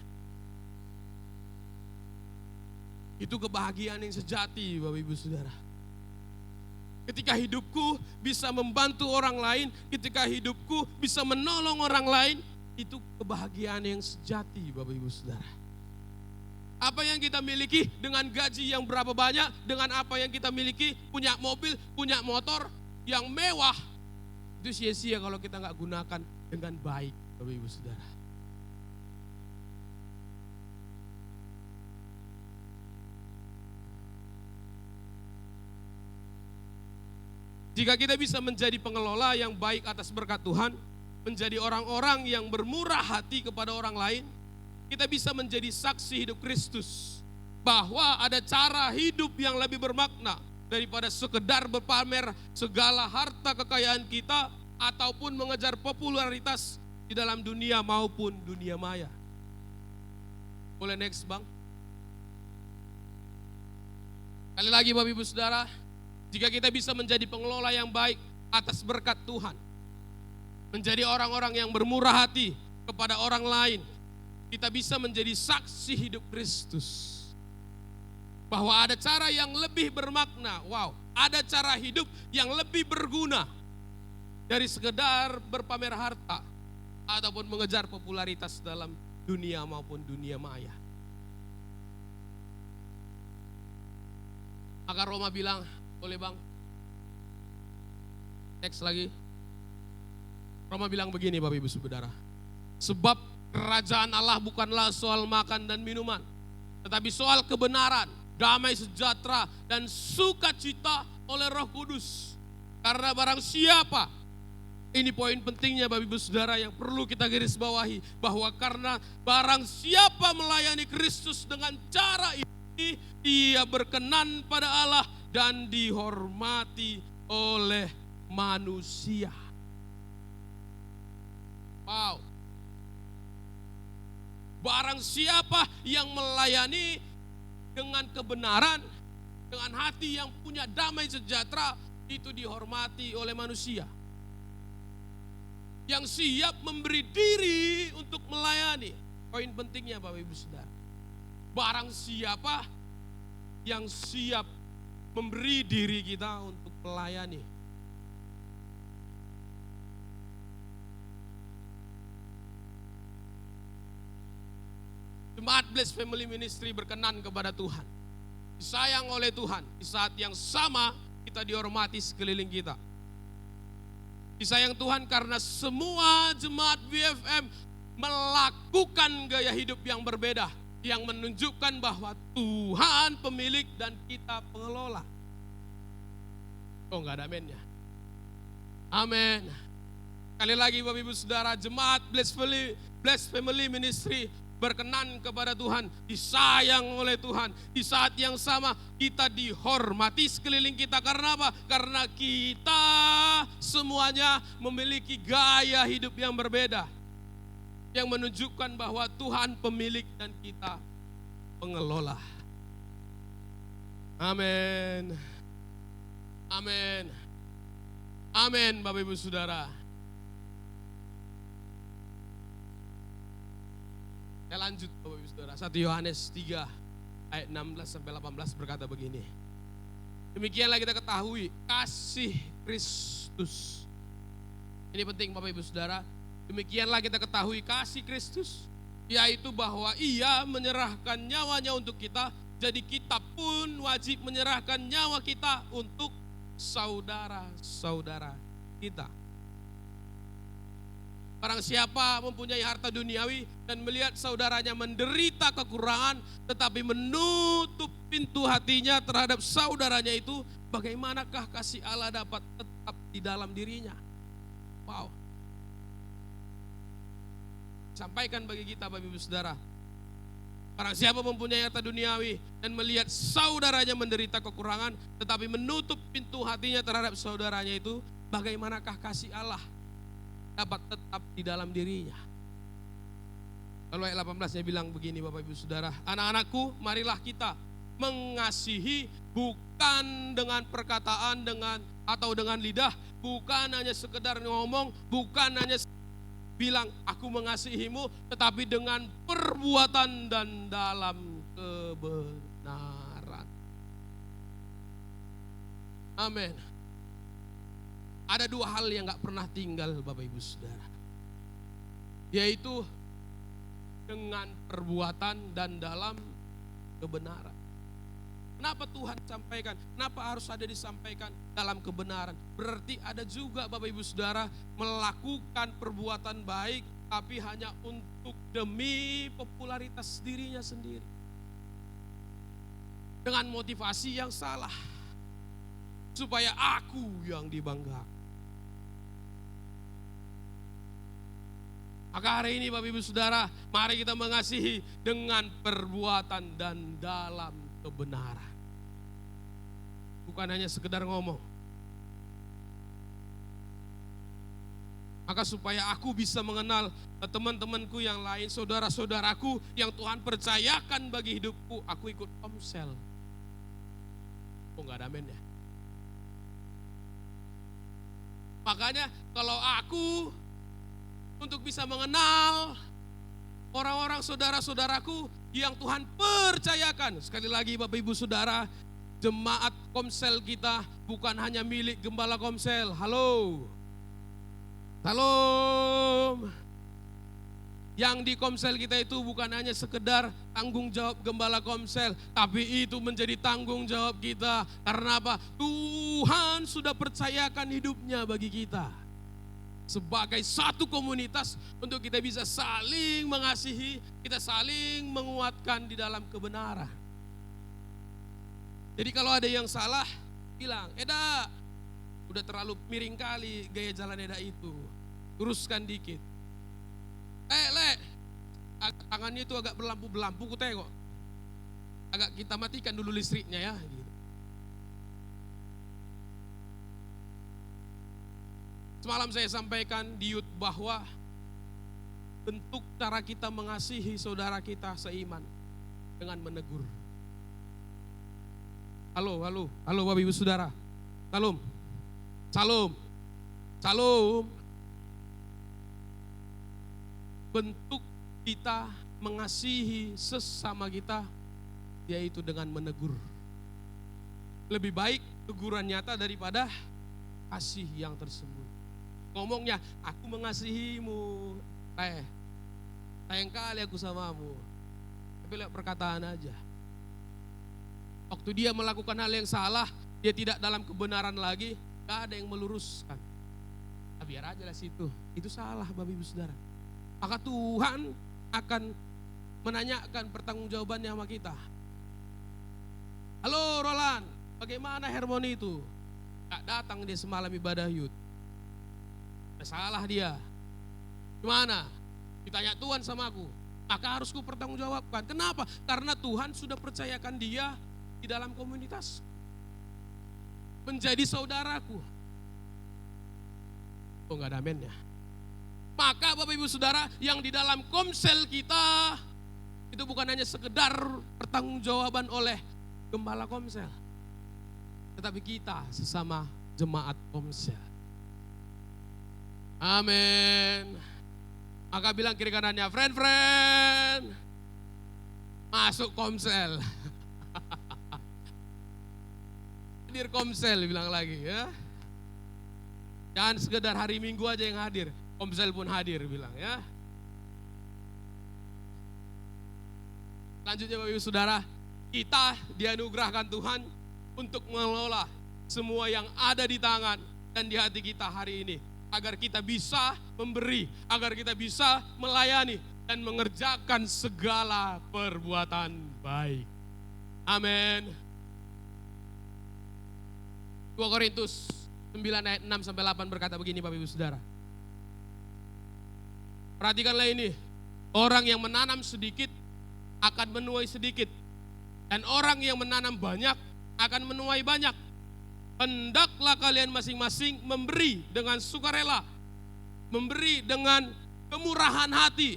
Itu kebahagiaan yang sejati Bapak Ibu Saudara. Ketika hidupku bisa membantu orang lain, ketika hidupku bisa menolong orang lain, itu kebahagiaan yang sejati Bapak Ibu Saudara. Apa yang kita miliki dengan gaji yang berapa banyak, dengan apa yang kita miliki, punya mobil, punya motor yang mewah, itu sia-sia kalau kita nggak gunakan dengan baik Bapak Ibu Saudara. Jika kita bisa menjadi pengelola yang baik atas berkat Tuhan, menjadi orang-orang yang bermurah hati kepada orang lain, kita bisa menjadi saksi hidup Kristus bahwa ada cara hidup yang lebih bermakna daripada sekedar berpamer segala harta kekayaan kita ataupun mengejar popularitas di dalam dunia maupun dunia maya. Boleh next Bang? Kali lagi Bapak Ibu Saudara, jika kita bisa menjadi pengelola yang baik atas berkat Tuhan, menjadi orang-orang yang bermurah hati kepada orang lain, kita bisa menjadi saksi hidup Kristus. Bahwa ada cara yang lebih bermakna, ada cara hidup yang lebih berguna dari sekedar berpamer harta ataupun mengejar popularitas dalam dunia maupun dunia maya. Maka Roma bilang, boleh Bang? Next lagi. Roma bilang begini Bapak Ibu Saudara. Sebab kerajaan Allah bukanlah soal makan dan minuman, tetapi soal kebenaran, damai sejahtera, dan sukacita oleh Roh Kudus. Karena barang siapa, ini poin pentingnya Bapak Ibu Saudara yang perlu kita garis bawahi, bahwa karena barang siapa melayani Kristus dengan cara ini, ia berkenan pada Allah dan dihormati oleh manusia. Wow. Barang siapa yang melayani dengan kebenaran, dengan hati yang punya damai sejahtera, itu dihormati oleh manusia. Yang siap memberi diri untuk melayani. Poin pentingnya Bapak Ibu Saudara. Barang siapa yang siap memberi diri kita untuk melayani. Jemaat Blessed Family Ministry berkenan kepada Tuhan, disayang oleh Tuhan. Di saat yang sama kita dihormati sekeliling kita. Disayang Tuhan karena semua jemaat BFM melakukan gaya hidup yang berbeda, yang menunjukkan bahwa Tuhan pemilik dan kita pengelola. Oh, enggak ada amennya. Amin. Kali lagi Bapak Ibu Saudara, jemaat Blessed Family Ministry berkenan kepada Tuhan, disayang oleh Tuhan. Di saat yang sama kita dihormati sekeliling kita. Karena apa? Karena kita semuanya memiliki gaya hidup yang berbeda, yang menunjukkan bahwa Tuhan pemilik dan kita pengelola. Amin. Amin. Amin Bapak Ibu Saudara. Saya lanjut Bapak Ibu Saudara. 1 Yohanes 3 ayat 16 sampai 18 berkata begini. Demikianlah kita ketahui kasih Kristus. Ini penting Bapak Ibu Saudara. Demikianlah kita ketahui kasih Kristus, yaitu bahwa Ia menyerahkan nyawanya untuk kita, jadi kita pun wajib menyerahkan nyawa kita untuk saudara-saudara kita. Barang siapa mempunyai harta duniawi dan melihat saudaranya menderita kekurangan, tetapi menutup pintu hatinya terhadap saudaranya itu, bagaimanakah kasih Allah dapat tetap di dalam dirinya? Wow. Sampaikan bagi kita Bapak Ibu Saudara. Barang siapa mempunyai harta duniawi dan melihat saudaranya menderita kekurangan, tetapi menutup pintu hatinya terhadap saudaranya itu, bagaimanakah kasih Allah dapat tetap di dalam dirinya? Lalu ayat 18-nya bilang begini Bapak Ibu Saudara. Anak-anakku, marilah kita mengasihi bukan dengan perkataan atau dengan lidah, bukan hanya sekedar ngomong, bukan hanya bilang aku mengasihimu, tetapi dengan perbuatan dan dalam kebenaran. Amin. Ada 2 hal yang gak pernah tinggal Bapak Ibu Saudara, yaitu dengan perbuatan dan dalam kebenaran. Kenapa Tuhan sampaikan? Kenapa harus ada disampaikan dalam kebenaran? Berarti ada juga Bapak Ibu Saudara melakukan perbuatan baik, tapi hanya untuk demi popularitas dirinya sendiri. Dengan motivasi yang salah. Supaya aku yang dibanggakan. Maka hari ini Bapak Ibu Saudara, mari kita mengasihi dengan perbuatan dan dalam kebenaran. Bukan hanya sekedar ngomong. Maka supaya aku bisa mengenal teman-temanku yang lain, saudara-saudaraku yang Tuhan percayakan bagi hidupku, aku ikut komsel. Oh enggak ada amin ya. Makanya kalau aku untuk bisa mengenal orang-orang saudara-saudaraku yang Tuhan percayakan. Sekali lagi Bapak Ibu Saudara, jemaat komsel kita bukan hanya milik gembala komsel. Halo. Salam. Yang di komsel kita itu bukan hanya sekedar tanggung jawab gembala komsel, tapi itu menjadi tanggung jawab kita. Karena apa? Tuhan sudah percayakan hidupnya bagi kita. Sebagai satu komunitas untuk kita bisa saling mengasihi, kita saling menguatkan di dalam kebenaran. Jadi kalau ada yang salah, bilang, Eda, udah terlalu miring kali gaya jalan Eda itu. Luruskan dikit. Tangannya itu agak berlampu-berlampu, ku tengok. Agak kita matikan dulu listriknya ya. Gitu. Semalam saya sampaikan di Youth bahwa bentuk cara kita mengasihi saudara kita seiman dengan menegur. Halo Bapak Ibu Saudara. Salam. Bentuk kita mengasihi sesama kita yaitu dengan menegur. Lebih baik teguran nyata daripada kasih yang tersembunyi. Ngomongnya, aku mengasihimu, sayang kali aku samamu. Tapi lihat perkataan aja. Waktu dia melakukan hal yang salah, dia tidak dalam kebenaran lagi, gak ada yang meluruskan. Nah, biar aja lah situ, itu salah Bapak Ibu Saudara. Maka Tuhan akan menanyakan pertanggungjawabannya sama kita. Halo Roland, bagaimana Hermoni itu? Gak datang dia semalam ibadah Youth. Salah dia. Gimana? Ditanya Tuhan sama aku. Maka harus ku pertanggungjawabkan. Kenapa? Karena Tuhan sudah percayakan dia di dalam komunitas. Menjadi saudaraku. Oh gak ada amin ya. Maka Bapak Ibu Saudara yang di dalam komsel kita itu bukan hanya sekedar pertanggungjawaban oleh gembala komsel. Tetapi kita sesama jemaat komsel. Amin. Maka bilang kiri kanannya, friend, masuk komsel. Hadir komsel bilang lagi ya. Jangan sekedar hari Minggu aja yang hadir. Komsel pun hadir bilang ya. Selanjutnya Bapak Ibu Saudara, kita dianugerahkan Tuhan untuk mengelola semua yang ada di tangan dan di hati kita hari ini. Agar kita bisa memberi, agar kita bisa melayani dan mengerjakan segala perbuatan baik. Amin. 2 Korintus 9 ayat 6 sampai 8 berkata begini Bapak Ibu Saudara. Perhatikanlah ini, orang yang menanam sedikit akan menuai sedikit, dan orang yang menanam banyak akan menuai banyak. Hendaklah kalian masing-masing memberi dengan sukarela, memberi dengan kemurahan hati,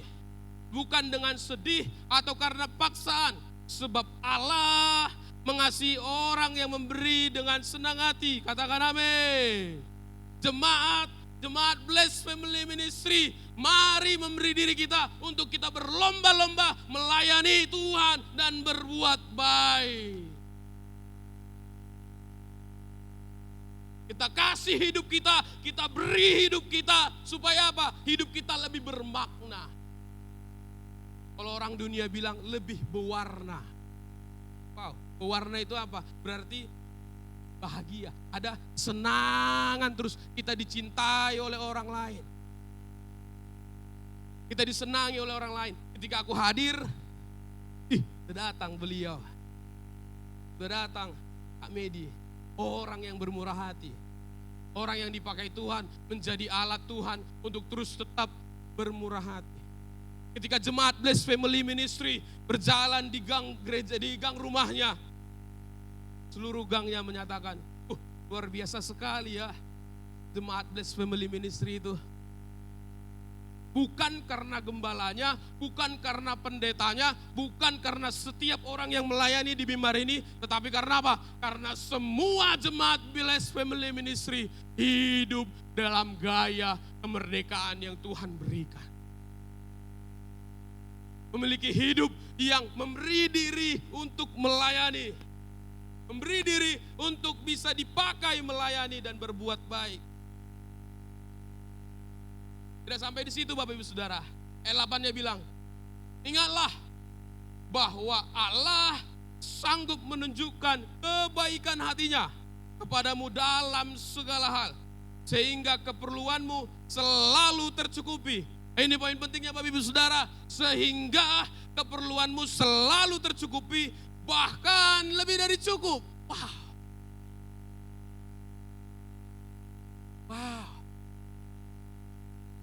bukan dengan sedih atau karena paksaan, sebab Allah mengasihi orang yang memberi dengan senang hati. Katakan amin. Jemaat Blessed Family Ministry, mari memberi diri kita untuk kita berlomba-lomba melayani Tuhan dan berbuat baik. Kita kasih hidup kita beri hidup kita, supaya apa? Hidup kita lebih bermakna. Kalau orang dunia bilang lebih berwarna. Wow, berwarna itu apa? Berarti bahagia, ada senangan terus, kita dicintai oleh orang lain. Kita disenangi oleh orang lain. Ketika aku hadir, sudah datang beliau. Sudah datang Kak Medi, orang yang bermurah hati. Orang yang dipakai Tuhan menjadi alat Tuhan untuk terus tetap bermurah hati. Ketika jemaat Blessed Family Ministry berjalan di gang gereja, di gang rumahnya, seluruh gangnya menyatakan, luar biasa sekali ya jemaat Blessed Family Ministry itu. Bukan karena gembalanya, bukan karena pendetanya, bukan karena setiap orang yang melayani di Mimbar ini, tetapi karena apa? Karena semua jemaat Blessed Family Ministry hidup dalam gaya kemerdekaan yang Tuhan berikan. Memiliki hidup yang memberi diri untuk melayani, memberi diri untuk bisa dipakai melayani dan berbuat baik. Tidak sampai di situ Bapak Ibu Saudara. Ayat 8-nya bilang, ingatlah bahwa Allah sanggup menunjukkan kebaikan hatinya kepadamu dalam segala hal, sehingga keperluanmu selalu tercukupi. Ini poin pentingnya Bapak Ibu Saudara, sehingga keperluanmu selalu tercukupi, bahkan lebih dari cukup. Wow.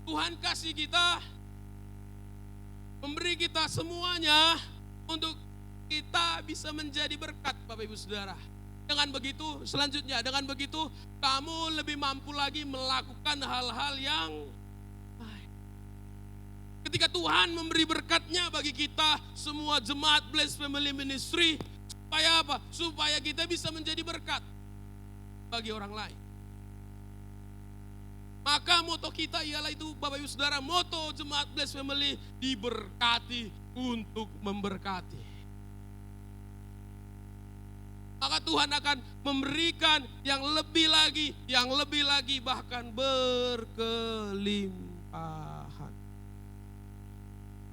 Tuhan kasih kita, memberi kita semuanya untuk kita bisa menjadi berkat Bapak Ibu Saudara. Dengan begitu, selanjutnya, dengan begitu kamu lebih mampu lagi melakukan hal-hal yang baik. Ketika Tuhan memberi berkatnya bagi kita, semua jemaat Blessed Family Ministry, supaya apa? Supaya kita bisa menjadi berkat bagi orang lain. Maka moto kita ialah itu Bapak Ibu Saudara, moto jemaat Blessed Family, diberkati untuk memberkati. Maka Tuhan akan memberikan yang lebih lagi, bahkan berkelimpahan.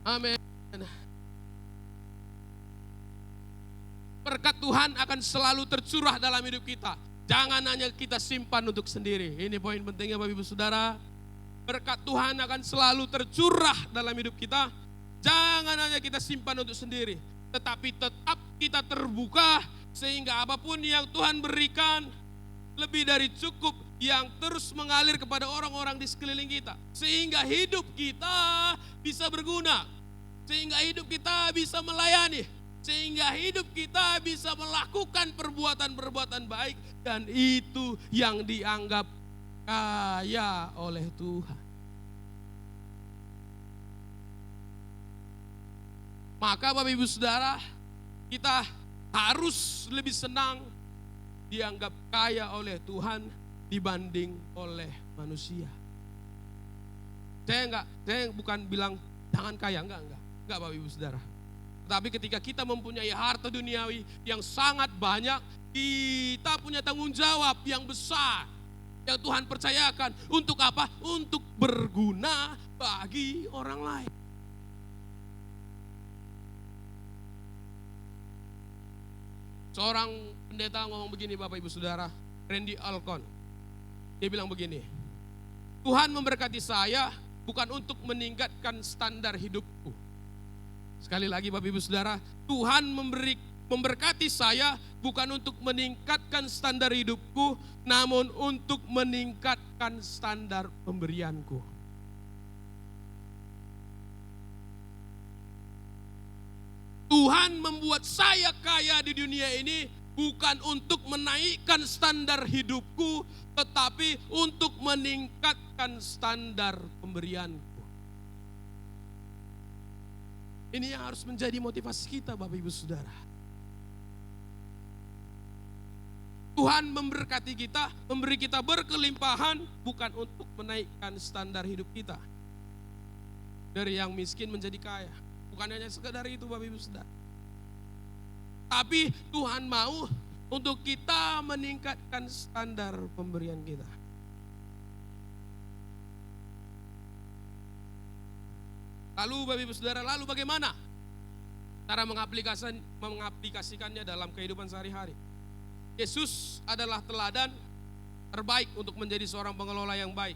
Amin. Berkat Tuhan akan selalu tercurah dalam hidup kita. Jangan hanya kita simpan untuk sendiri. Ini poin pentingnya Bapak Ibu Saudara. Berkat Tuhan akan selalu tercurah dalam hidup kita. Jangan hanya kita simpan untuk sendiri, tetapi tetap kita terbuka sehingga apapun yang Tuhan berikan lebih dari cukup, yang terus mengalir kepada orang-orang di sekeliling kita. Sehingga hidup kita bisa berguna. Sehingga hidup kita bisa melayani. Sehingga hidup kita bisa melakukan perbuatan-perbuatan baik, dan itu yang dianggap kaya oleh Tuhan. Maka Bapak Ibu Saudara, kita harus lebih senang dianggap kaya oleh Tuhan dibanding oleh manusia. Saya bukan bilang jangan kaya, enggak Bapak Ibu Saudara. Tapi ketika kita mempunyai harta duniawi yang sangat banyak, kita punya tanggung jawab yang besar yang Tuhan percayakan. Untuk apa? Untuk berguna bagi orang lain. Seorang pendeta ngomong begini Bapak Ibu Saudara, Randy Alcorn. Dia bilang begini, Tuhan memberkati saya bukan untuk meningkatkan standar hidupku. Sekali lagi Bapak Ibu Saudara, Tuhan memberkati saya bukan untuk meningkatkan standar hidupku, namun untuk meningkatkan standar pemberianku. Tuhan membuat saya kaya di dunia ini bukan untuk menaikkan standar hidupku, tetapi untuk meningkatkan standar pemberianku. Ini yang harus menjadi motivasi kita Bapak Ibu Saudara. Tuhan memberkati kita, memberi kita berkelimpahan bukan untuk menaikkan standar hidup kita. Dari yang miskin menjadi kaya. Bukan hanya sekedar itu Bapak Ibu Saudara. Tapi Tuhan mau untuk kita meningkatkan standar pemberian kita. Lalu Bapak Ibu Saudara, lalu bagaimana cara mengaplikasikannya dalam kehidupan sehari-hari? Yesus adalah teladan terbaik untuk menjadi seorang pengelola yang baik.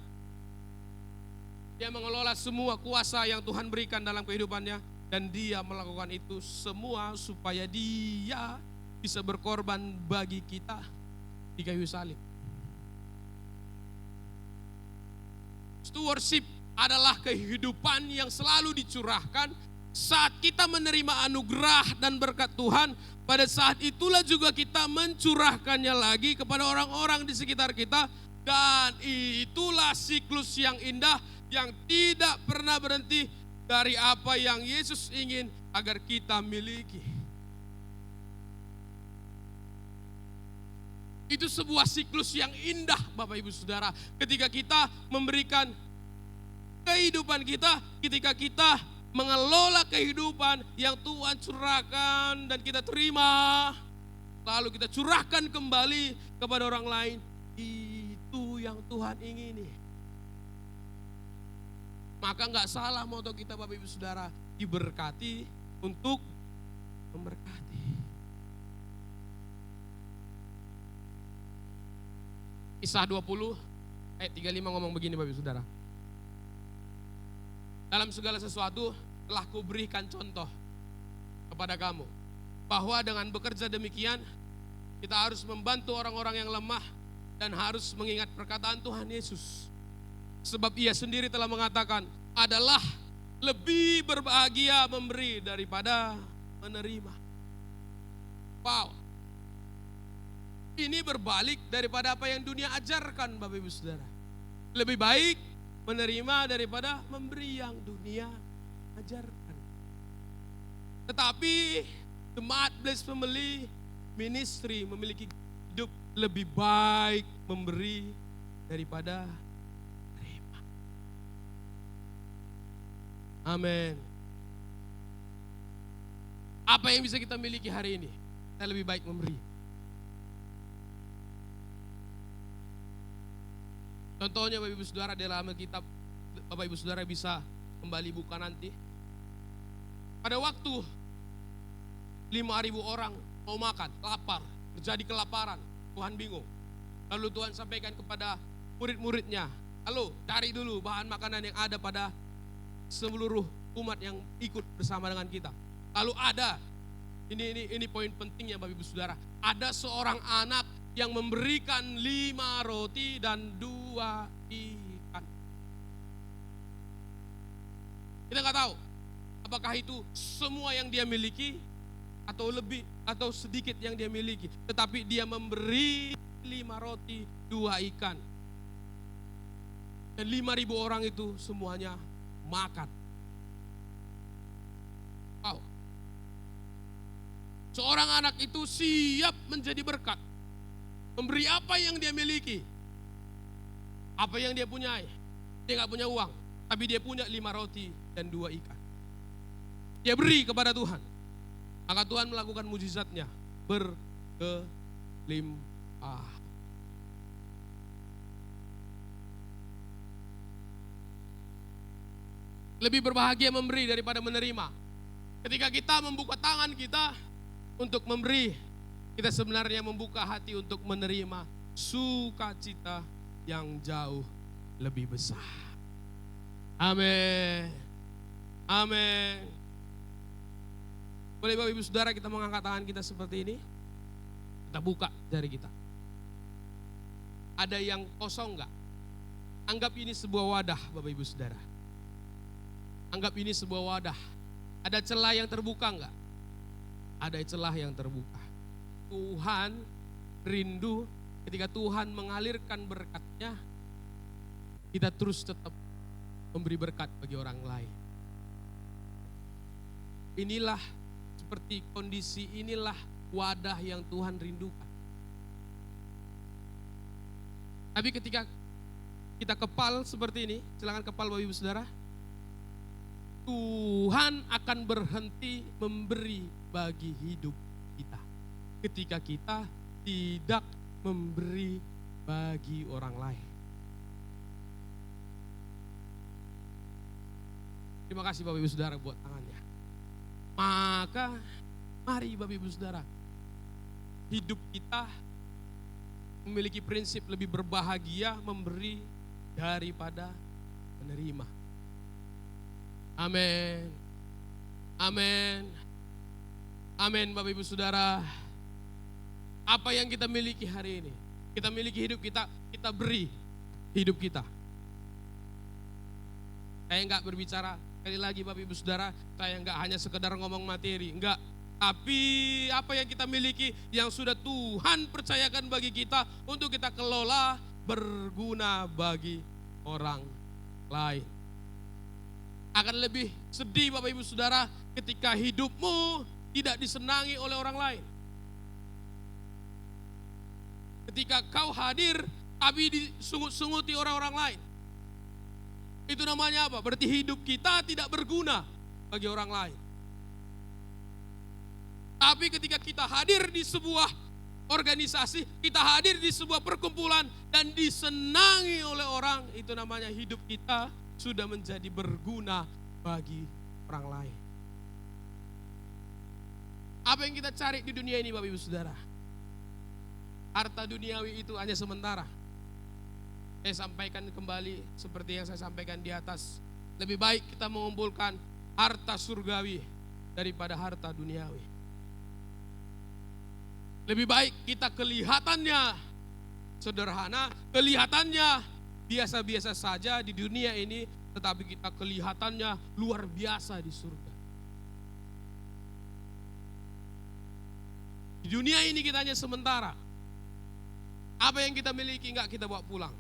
Dia mengelola semua kuasa yang Tuhan berikan dalam kehidupannya, dan dia melakukan itu semua supaya dia bisa berkorban bagi kita di kayu salib. Stewardship adalah kehidupan yang selalu dicurahkan saat kita menerima anugerah dan berkat Tuhan. Pada saat itulah juga kita mencurahkannya lagi kepada orang-orang di sekitar kita. Dan itulah siklus yang indah yang tidak pernah berhenti dari apa yang Yesus ingin agar kita miliki. Itu sebuah siklus yang indah Bapak Ibu Saudara. Ketika kita memberikan kehidupan kita, ketika kita mengelola kehidupan yang Tuhan curahkan dan kita terima, lalu kita curahkan kembali kepada orang lain. Itu yang Tuhan ingini. Maka gak salah moto kita Bapak Ibu Saudara, diberkati untuk memberkati. Kisah 20 ayat 35 ngomong begini Bapak Ibu Saudara. Dalam segala sesuatu telah kuberikan contoh kepada kamu, bahwa dengan bekerja demikian kita harus membantu orang-orang yang lemah dan harus mengingat perkataan Tuhan Yesus. Sebab Ia sendiri telah mengatakan, adalah lebih berbahagia memberi daripada menerima. Wow. Ini berbalik daripada apa yang dunia ajarkan Bapak Ibu Saudara. Lebih baik menerima daripada memberi yang dunia ajarkan. Tetapi jemaat Blessed Family Ministry memiliki hidup lebih baik memberi daripada menerima. Amin. Apa yang bisa kita miliki hari ini? Kita lebih baik memberi. Contohnya Bapak Ibu Saudara, dalam Alkitab Bapak Ibu Saudara bisa kembali buka nanti. Pada waktu 5.000 orang mau makan, lapar, terjadi kelaparan, Tuhan bingung. Lalu Tuhan sampaikan kepada murid-muridnya, halo cari dulu bahan makanan yang ada pada seluruh umat yang ikut bersama dengan kita. Lalu ada, ini poin pentingnya Bapak Ibu Saudara, ada seorang anak yang memberikan 5 roti dan 2 ikan. Kita nggak tahu apakah itu semua yang dia miliki atau lebih atau sedikit yang dia miliki, tetapi dia memberi 5 roti 2 ikan. Dan 5.000 orang itu semuanya makan. Wow. Seorang anak itu siap menjadi berkat. Memberi apa yang dia miliki, apa yang dia punyai. Dia gak punya uang, tapi dia punya 5 roti dan 2 ikan. Dia beri kepada Tuhan. Maka Tuhan melakukan mujizatnya, berkelimpah. Lebih berbahagia memberi daripada menerima. Ketika kita membuka tangan kita untuk memberi, kita sebenarnya membuka hati untuk menerima sukacita yang jauh lebih besar. Amin. Amin. Boleh Bapak Ibu Saudara kita mengangkat tangan kita seperti ini? Kita buka jari kita. Ada yang kosong enggak? Anggap ini sebuah wadah Bapak Ibu Saudara. Anggap ini sebuah wadah. Ada celah yang terbuka enggak? Ada celah yang terbuka. Tuhan rindu ketika Tuhan mengalirkan berkat-Nya, kita terus tetap memberi berkat bagi orang lain. Inilah seperti kondisi, inilah wadah yang Tuhan rindukan. Tapi ketika kita kepal seperti ini, silakan kepal Bapak Ibu Saudara, Tuhan akan berhenti memberi bagi hidup kita ketika kita tidak memberi bagi orang lain. Terima kasih Bapak Ibu Saudara buat tangannya. Maka mari Bapak Ibu Saudara, hidup kita memiliki prinsip lebih berbahagia memberi daripada menerima. Amin. Amin. Amin Bapak Ibu Saudara. Apa yang kita miliki hari ini? Kita miliki hidup kita, kita beri hidup kita. Saya enggak berbicara, sekali lagi Bapak Ibu Saudara, saya enggak hanya sekedar ngomong materi, enggak. Tapi apa yang kita miliki yang sudah Tuhan percayakan bagi kita untuk kita kelola berguna bagi orang lain. Akan lebih sedih Bapak Ibu Saudara ketika hidupmu tidak disenangi oleh orang lain. Ketika kau hadir tapi disungut-sunguti orang-orang lain. Itu namanya apa? Berarti hidup kita tidak berguna bagi orang lain. Tapi ketika kita hadir di sebuah organisasi, kita hadir di sebuah perkumpulan dan disenangi oleh orang, itu namanya hidup kita sudah menjadi berguna bagi orang lain. Apa yang kita cari di dunia ini Bapak Ibu Saudara? Harta duniawi itu hanya sementara. Saya sampaikan kembali seperti yang saya sampaikan di atas. Lebih baik kita mengumpulkan harta surgawi daripada harta duniawi. Lebih baik kita kelihatannya sederhana, kelihatannya biasa-biasa saja di dunia ini, tetapi kita kelihatannya luar biasa di surga. Di dunia ini kita hanya sementara. Apa yang kita miliki enggak kita bawa pulang.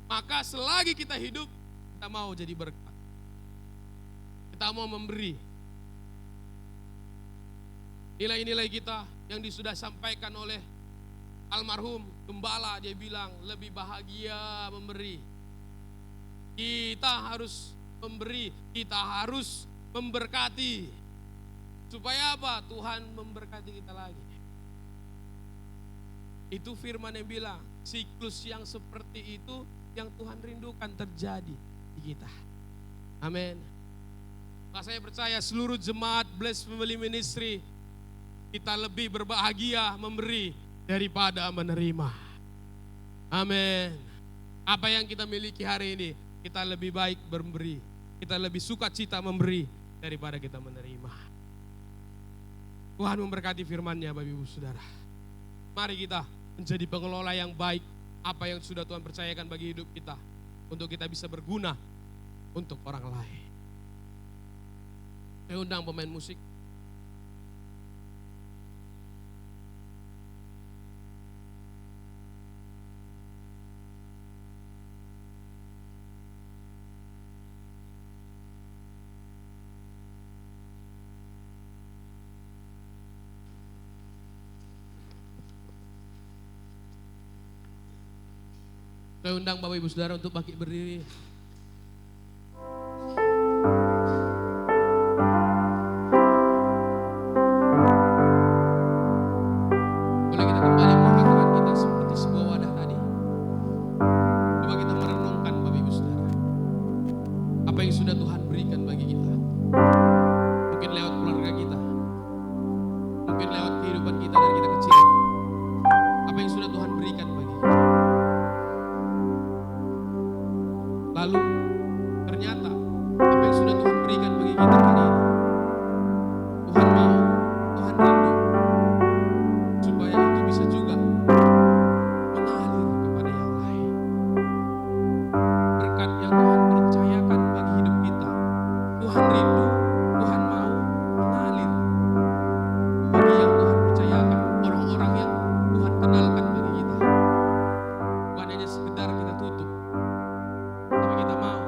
Maka selagi kita hidup, kita mau jadi berkat. Kita mau memberi. Nilai-nilai kita yang sudah sampaikan oleh almarhum gembala, dia bilang lebih bahagia memberi. Kita harus memberi, kita harus memberkati. Supaya apa? Tuhan memberkati kita lagi. Itu firman yang bilang, siklus yang seperti itu yang Tuhan rindukan terjadi di kita. Amin. Maka saya percaya seluruh jemaat Blessed Family Ministry, kita lebih berbahagia memberi daripada menerima. Amin. Apa yang kita miliki hari ini, kita lebih baik memberi. Kita lebih sukacita memberi daripada kita menerima. Tuhan memberkati firman-Nya Bapak Ibu Saudara. Mari kita menjadi pengelola yang baik apa yang sudah Tuhan percayakan bagi hidup kita, untuk kita bisa berguna untuk orang lain. Saya undang pemain musik. Saya undang Bapak Ibu Saudara untuk bangkit berdiri. Boleh kita kembali mengangkat tangan kita seperti sebuah wadah tadi. Coba kita merenungkan Bapak Ibu Saudara. Apa yang sudah Tuhan berikan bagi kita. Mungkin lewat keluarga kita. Mungkin lewat kehidupan kita dari kita kecil. Apa yang sudah Tuhan berikan bagi kita. Lalu ternyata apa yang sudah Tuhan berikan bagi kita hari ini, Tuhan mau, Tuhan rindu supaya itu bisa juga mengalir kepada yang lain. Berkat yang Tuhan percayakan bagi hidup kita, Tuhan rindu, Tuhan mau mengalir bagi yang Tuhan percayakan, orang-orang yang Tuhan kenalkan bagi kita. Bukan hanya sekedar kita tutup, tapi kita mau,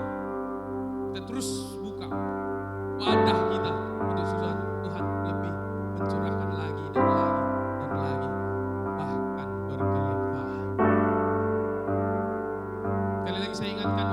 kita terus buka wadah kita untuk Tuhan lebih mencurahkan lagi dan lagi dan lagi, bahkan berkelimpahan. Sekali lagi saya ingatkan,